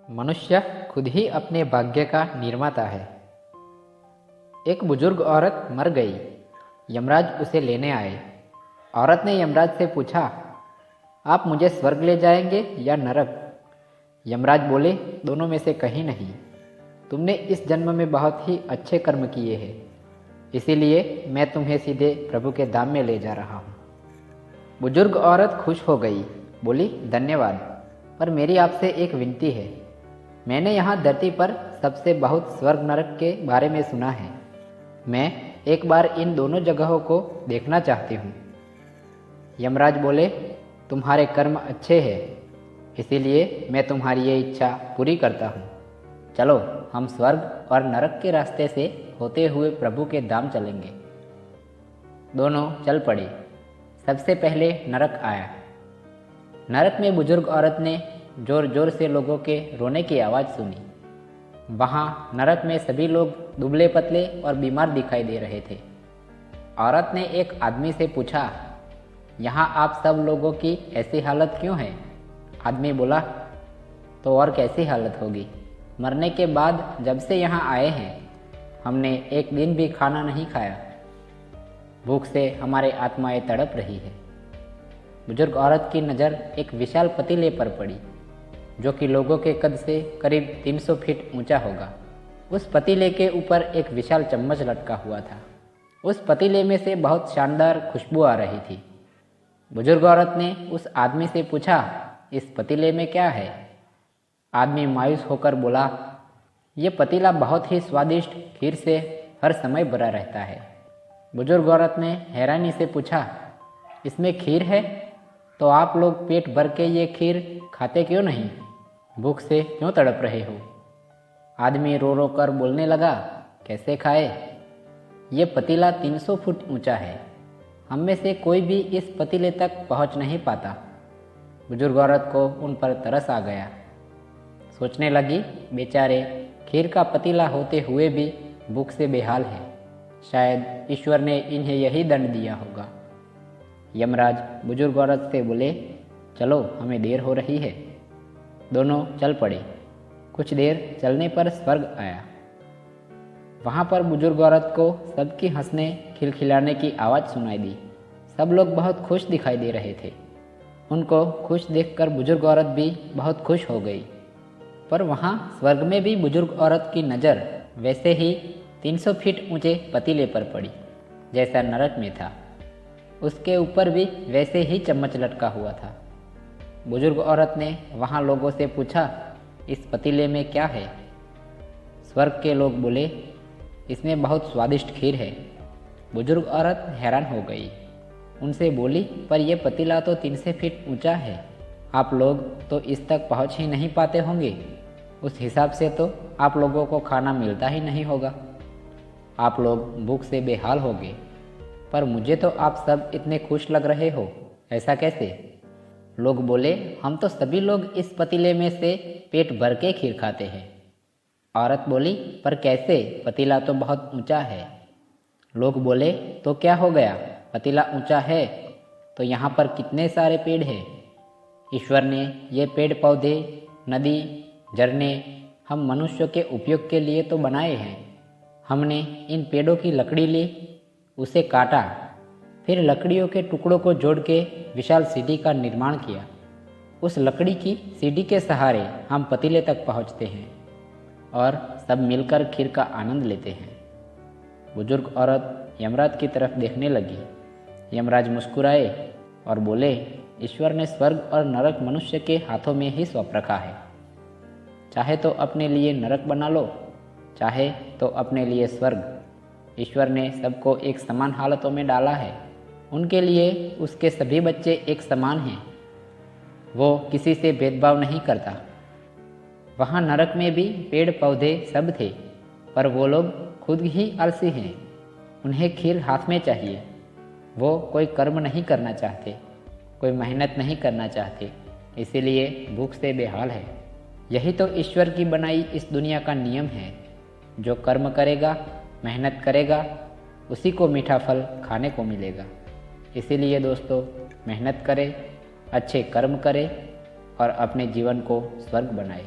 मनुष्य खुद ही अपने भाग्य का निर्माता है। एक बुजुर्ग औरत मर गई। यमराज उसे लेने आए। औरत ने यमराज से पूछा, आप मुझे स्वर्ग ले जाएंगे या नरक? यमराज बोले, दोनों में से कहीं नहीं। तुमने इस जन्म में बहुत ही अच्छे कर्म किए हैं, इसीलिए मैं तुम्हें सीधे प्रभु के धाम में ले जा रहा हूँ। बुजुर्ग औरत खुश हो गई, बोली, धन्यवाद, पर मेरी आपसे एक विनती है। मैंने यहाँ धरती पर सबसे बहुत स्वर्ग नरक के बारे में सुना है। मैं एक बार इन दोनों जगहों को देखना चाहती हूँ। यमराज बोले, तुम्हारे कर्म अच्छे हैं, इसीलिए मैं तुम्हारी ये इच्छा पूरी करता हूँ। चलो, हम स्वर्ग और नरक के रास्ते से होते हुए प्रभु के धाम चलेंगे। दोनों चल पड़े। सबसे पहले नरक आया। नरक में बुजुर्ग औरत ने जोर जोर से लोगों के रोने की आवाज़ सुनी। वहाँ नरक में सभी लोग दुबले पतले और बीमार दिखाई दे रहे थे। औरत ने एक आदमी से पूछा, यहाँ आप सब लोगों की ऐसी हालत क्यों है? आदमी बोला, तो और कैसी हालत होगी? मरने के बाद जब से यहाँ आए हैं, हमने एक दिन भी खाना नहीं खाया। भूख से हमारी आत्माएं तड़प रही है। बुजुर्ग औरत की नज़र एक विशाल पतीले पर पड़ी, जो कि लोगों के कद से करीब 300 फीट ऊंचा होगा। उस पतीले के ऊपर एक विशाल चम्मच लटका हुआ था। उस पतीले में से बहुत शानदार खुशबू आ रही थी। बुजुर्ग औरत ने उस आदमी से पूछा, इस पतीले में क्या है? आदमी मायूस होकर बोला, ये पतीला बहुत ही स्वादिष्ट खीर से हर समय भरा रहता है। बुजुर्ग औरत ने हैरानी से पूछा, इसमें खीर है? तो आप लोग पेट भर के ये खीर खाते क्यों नहीं? भूख से क्यों तड़प रहे हो? आदमी रो रो कर बोलने लगा, कैसे खाए? ये पतीला 300 फुट ऊंचा है। हम में से कोई भी इस पतीले तक पहुंच नहीं पाता। बुजुर्ग औरत को उन पर तरस आ गया। सोचने लगी, बेचारे खीर का पतीला होते हुए भी भूख से बेहाल है। शायद ईश्वर ने इन्हें यही दंड दिया होगा। यमराज बुजुर्ग औरत से बोले, चलो, हमें देर हो रही है। दोनों चल पड़े। कुछ देर चलने पर स्वर्ग आया। वहाँ पर बुजुर्ग औरत को सबकी हंसने खिलखिलाने की आवाज़ सुनाई दी। सब लोग बहुत खुश दिखाई दे रहे थे। उनको खुश देखकर बुजुर्ग औरत भी बहुत खुश हो गई। पर वहाँ स्वर्ग में भी बुजुर्ग औरत की नज़र वैसे ही 300 फीट ऊंचे पतीले पर पड़ी, जैसा नरक में था। उसके ऊपर भी वैसे ही चम्मच लटका हुआ था। बुजुर्ग औरत ने वहाँ लोगों से पूछा, इस पतीले में क्या है? स्वर्ग के लोग बोले, इसमें बहुत स्वादिष्ट खीर है। बुजुर्ग औरत हैरान हो गई। उनसे बोली, पर यह पतीला तो 300 फीट ऊंचा है। आप लोग तो इस तक पहुंच ही नहीं पाते होंगे। उस हिसाब से तो आप लोगों को खाना मिलता ही नहीं होगा। आप लोग भूख से बेहाल होंगे। पर मुझे तो आप सब इतने खुश लग रहे हो, ऐसा कैसे? लोग बोले, हम तो सभी लोग इस पतीले में से पेट भर के खीर खाते हैं। औरत बोली, पर कैसे? पतीला तो बहुत ऊंचा है। लोग बोले, तो क्या हो गया? पतीला ऊंचा है तो यहाँ पर कितने सारे पेड़ हैं। ईश्वर ने ये पेड़ पौधे, नदी, झरने हम मनुष्यों के उपयोग के लिए तो बनाए हैं। हमने इन पेड़ों की लकड़ी ली, उसे काटा, फिर लकड़ियों के टुकड़ों को जोड़ के विशाल सीढ़ी का निर्माण किया। उस लकड़ी की सीढ़ी के सहारे हम पतीले तक पहुँचते हैं और सब मिलकर खीर का आनंद लेते हैं। बुजुर्ग औरत यमराज की तरफ देखने लगी। यमराज मुस्कुराए और बोले, ईश्वर ने स्वर्ग और नरक मनुष्य के हाथों में ही सौंप रखा है। चाहे तो अपने लिए नरक बना लो, चाहे तो अपने लिए स्वर्ग। ईश्वर ने सबको एक समान हालतों में डाला है। उनके लिए उसके सभी बच्चे एक समान हैं। वो किसी से भेदभाव नहीं करता। वहाँ नरक में भी पेड़ पौधे सब थे, पर वो लोग खुद ही आलसी हैं। उन्हें खीर हाथ में चाहिए। वो कोई कर्म नहीं करना चाहते, कोई मेहनत नहीं करना चाहते, इसीलिए भूख से बेहाल है। यही तो ईश्वर की बनाई इस दुनिया का नियम है। जो कर्म करेगा, मेहनत करेगा, उसी को मीठा फल खाने को मिलेगा। इसीलिए दोस्तों, मेहनत करें, अच्छे कर्म करें और अपने जीवन को स्वर्ग बनाएं।